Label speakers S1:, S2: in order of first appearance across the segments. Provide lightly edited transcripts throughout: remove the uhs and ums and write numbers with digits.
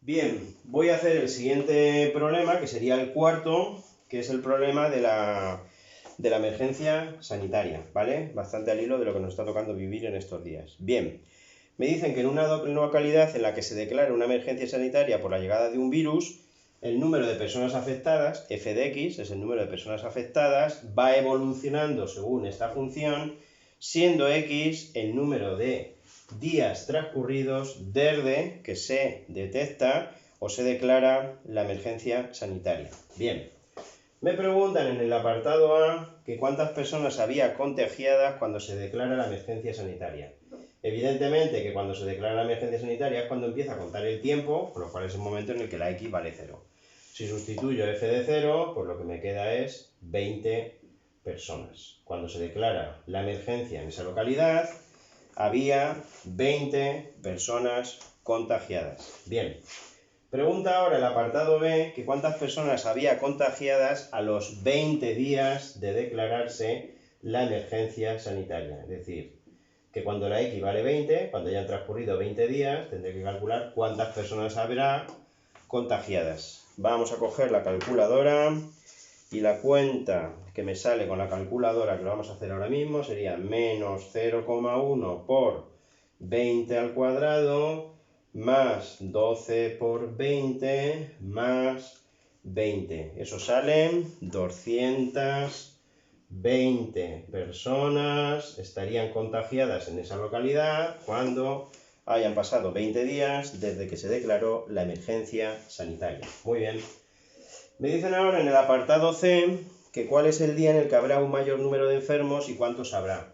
S1: Bien, voy a hacer el siguiente problema, que sería el cuarto, que es el problema de la emergencia sanitaria, ¿vale? Bastante al hilo de lo que nos está tocando vivir en estos días. Bien, me dicen que en una localidad en la que se declara una emergencia sanitaria por la llegada de un virus, el número de personas afectadas, f de x, es el número de personas afectadas, va evolucionando según esta función, siendo x el número de días transcurridos desde que se detecta o se declara la emergencia sanitaria. Bien, me preguntan en el apartado A que cuántas personas había contagiadas cuando se declara la emergencia sanitaria. Evidentemente que cuando se declara la emergencia sanitaria es cuando empieza a contar el tiempo, con lo cual es el momento en el que la x vale 0. Si sustituyo f de 0, pues lo que me queda es 20 personas. Cuando se declara la emergencia en esa localidad, había 20 personas contagiadas. Bien, pregunta ahora el apartado B que cuántas personas había contagiadas a los 20 días de declararse la emergencia sanitaria. Es decir, que cuando la x vale 20, cuando hayan transcurrido 20 días, tendré que calcular cuántas personas habrá contagiadas. Vamos a coger la calculadora y la cuenta que me sale con la calculadora, que lo vamos a hacer ahora mismo, sería menos 0,1 por 20 al cuadrado más 12 por 20 más 20. Eso salen 220 personas estarían contagiadas en esa localidad cuando hayan pasado 20 días desde que se declaró la emergencia sanitaria. Muy bien. Me dicen ahora en el apartado C que cuál es el día en el que habrá un mayor número de enfermos y cuántos habrá.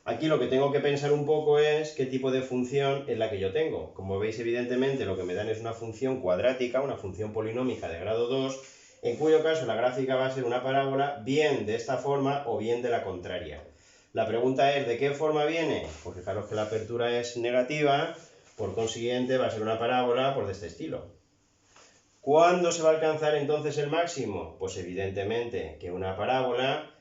S1: Aquí lo que tengo que pensar un poco es qué tipo de función es la que yo tengo. Como veis, evidentemente, lo que me dan es una función cuadrática, una función polinómica de grado 2, en cuyo caso la gráfica va a ser una parábola bien de esta forma o bien de la contraria. La pregunta es, ¿de qué forma viene? Pues fijaros que la apertura es negativa, por consiguiente va a ser una parábola pues de este estilo. ¿Cuándo se va a alcanzar entonces el máximo? Pues evidentemente que una parábola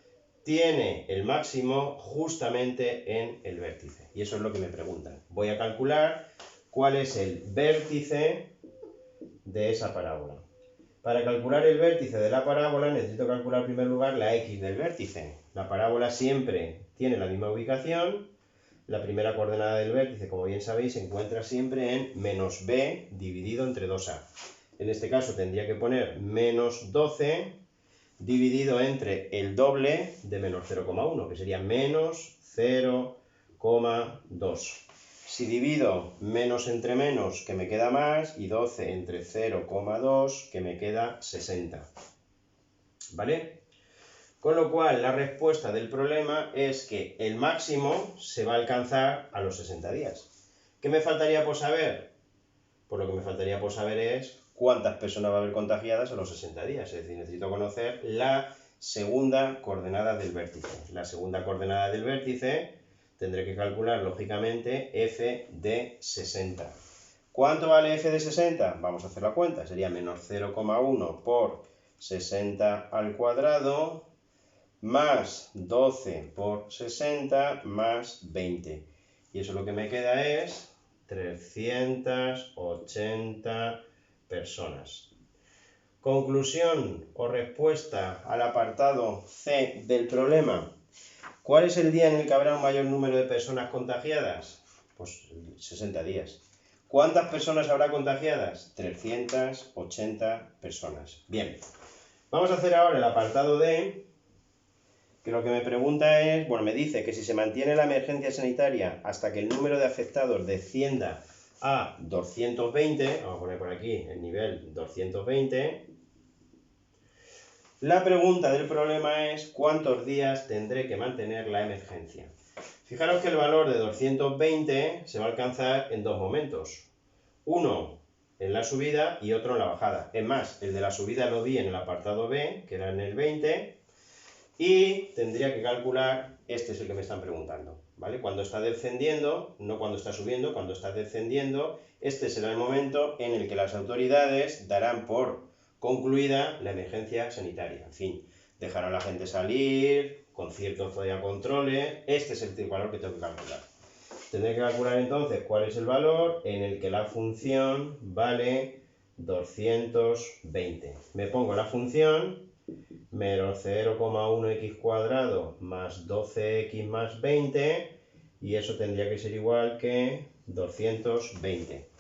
S1: tiene el máximo justamente en el vértice. Y eso es lo que me preguntan. Voy a calcular cuál es el vértice de esa parábola. Para calcular el vértice de la parábola necesito calcular en primer lugar la x del vértice. La parábola siempre tiene la misma ubicación. La primera coordenada del vértice, como bien sabéis, se encuentra siempre en menos b dividido entre 2a. En este caso tendría que poner menos 12 dividido entre el doble de menos 0,1, que sería menos 0,2. Si divido menos entre menos, que me queda más, y 12 entre 0,2, que me queda 60. ¿Vale? Con lo cual, la respuesta del problema es que el máximo se va a alcanzar a los 60 días. ¿Qué me faltaría por saber? Pues lo que me faltaría por saber es cuántas personas va a haber contagiadas a los 60 días. Es decir, necesito conocer la segunda coordenada del vértice. La segunda coordenada del vértice tendré que calcular, lógicamente, f de 60. ¿Cuánto vale f de 60? Vamos a hacer la cuenta. Sería menos 0,1 por 60 al cuadrado más 12 por 60 más 20. Y eso lo que me queda es 380 personas. Conclusión o respuesta al apartado C del problema. ¿Cuál es el día en el que habrá un mayor número de personas contagiadas? Pues 60 días. ¿Cuántas personas habrá contagiadas? 380 personas. Bien, vamos a hacer ahora el apartado D, que lo que me pregunta es, bueno, me dice que si se mantiene la emergencia sanitaria hasta que el número de afectados descienda a 220, vamos a poner por aquí el nivel 220, la pregunta del problema es cuántos días tendré que mantener la emergencia. Fijaros que el valor de 220 se va a alcanzar en dos momentos. Uno en la subida y otro en la bajada. Es más, el de la subida lo vi en el apartado B, que era en el 20, y tendría que calcular, este es el que me están preguntando, ¿vale? Cuando está descendiendo, no cuando está subiendo, cuando está descendiendo, este será el momento en el que las autoridades darán por concluida la emergencia sanitaria. En fin, dejarán a la gente salir, con ciertos todavía controles, este es el valor que tengo que calcular. Tendré que calcular entonces cuál es el valor en el que la función vale 220. Me pongo la función menos 0,1x cuadrado más 12x más 20, y eso tendría que ser igual que 220.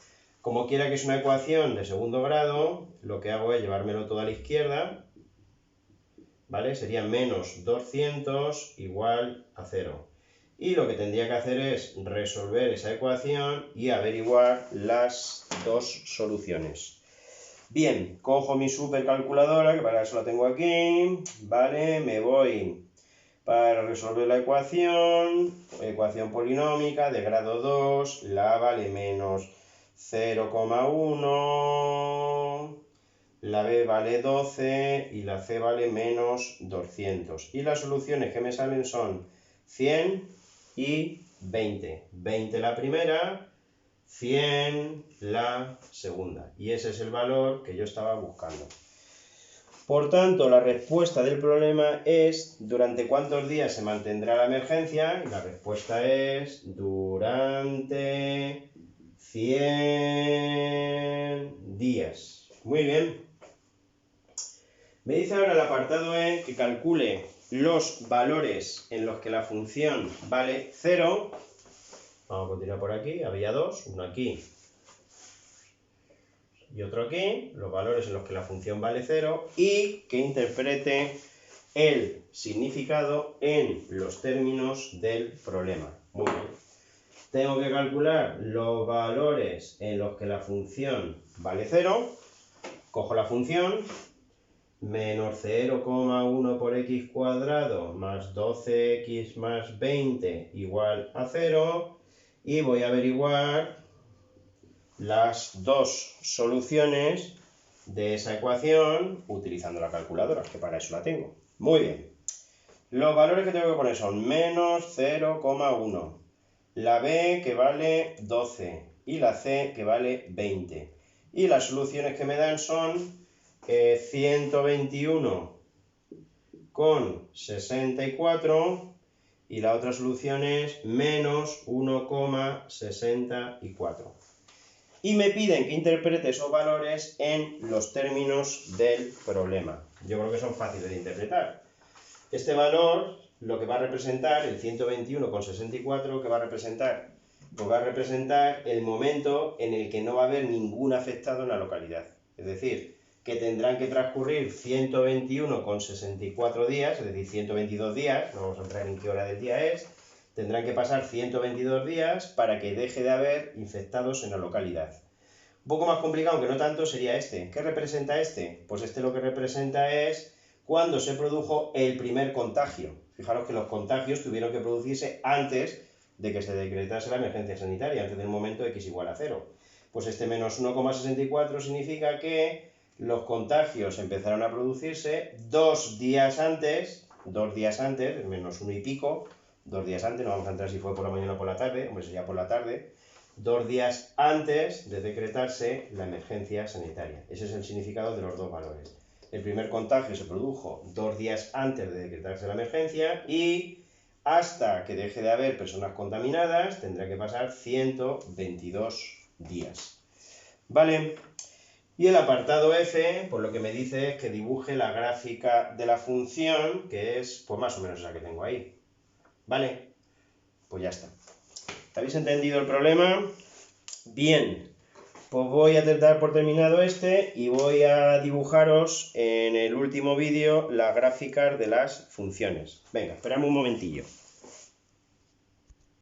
S1: Como quiera que es una ecuación de segundo grado, lo que hago es llevármelo todo a la izquierda, ¿vale? Sería menos 200 igual a 0. Y lo que tendría que hacer es resolver esa ecuación y averiguar las dos soluciones. Bien, cojo mi supercalculadora, que para eso la tengo aquí, ¿vale? Me voy para resolver la ecuación polinómica de grado 2, la A vale menos 0,1, la B vale 12 y la C vale menos 200. Y las soluciones que me salen son 100 y 20. 20 la primera, 100 la segunda. Y ese es el valor que yo estaba buscando. Por tanto, la respuesta del problema es ¿durante cuántos días se mantendrá la emergencia? Y la respuesta es durante 100 días. Muy bien. Me dice ahora el apartado E que calcule los valores en los que la función vale 0. Vamos a continuar por aquí. Había dos, uno aquí y otro aquí, los valores en los que la función vale 0, y que interprete el significado en los términos del problema. Muy bien. Tengo que calcular los valores en los que la función vale 0. Cojo la función, menos 0,1 por x cuadrado más 12x más 20 igual a 0, y voy a averiguar las dos soluciones de esa ecuación utilizando la calculadora, que para eso la tengo. Muy bien. Los valores que tengo que poner son menos 0,1, la B que vale 12 y la C que vale 20. Y las soluciones que me dan son 121,64 y la otra solución es menos 1,64. Y me piden que interprete esos valores en los términos del problema. Yo creo que son fáciles de interpretar. Este valor, lo que va a representar, el 121,64, ¿qué va a representar? Pues va a representar el momento en el que no va a haber ningún afectado en la localidad. Es decir, que tendrán que transcurrir 121,64 días, es decir, 122 días, no vamos a entrar en qué hora del día es, tendrán que pasar 122 días para que deje de haber infectados en la localidad. Un poco más complicado, aunque no tanto, sería este. ¿Qué representa este? Pues este lo que representa es cuando se produjo el primer contagio. Fijaros que los contagios tuvieron que producirse antes de que se decretase la emergencia sanitaria, antes del momento x igual a 0. Pues este menos 1,64 significa que los contagios empezaron a producirse 2 días antes, menos 1 y pico, 2 días antes, no vamos a entrar si fue por la mañana o por la tarde, hombre, sería por la tarde, 2 días antes de decretarse la emergencia sanitaria. Ese es el significado de los dos valores. El primer contagio se produjo 2 días antes de decretarse la emergencia y hasta que deje de haber personas contaminadas tendrá que pasar 122 días. Vale. Y el apartado F, pues lo que me dice es que dibuje la gráfica de la función, que es pues más o menos esa que tengo ahí. ¿Vale? Pues ya está. ¿Habéis entendido el problema? Bien, pues voy a dar por terminado este y voy a dibujaros en el último vídeo las gráficas de las funciones. Venga, esperadme un momentillo.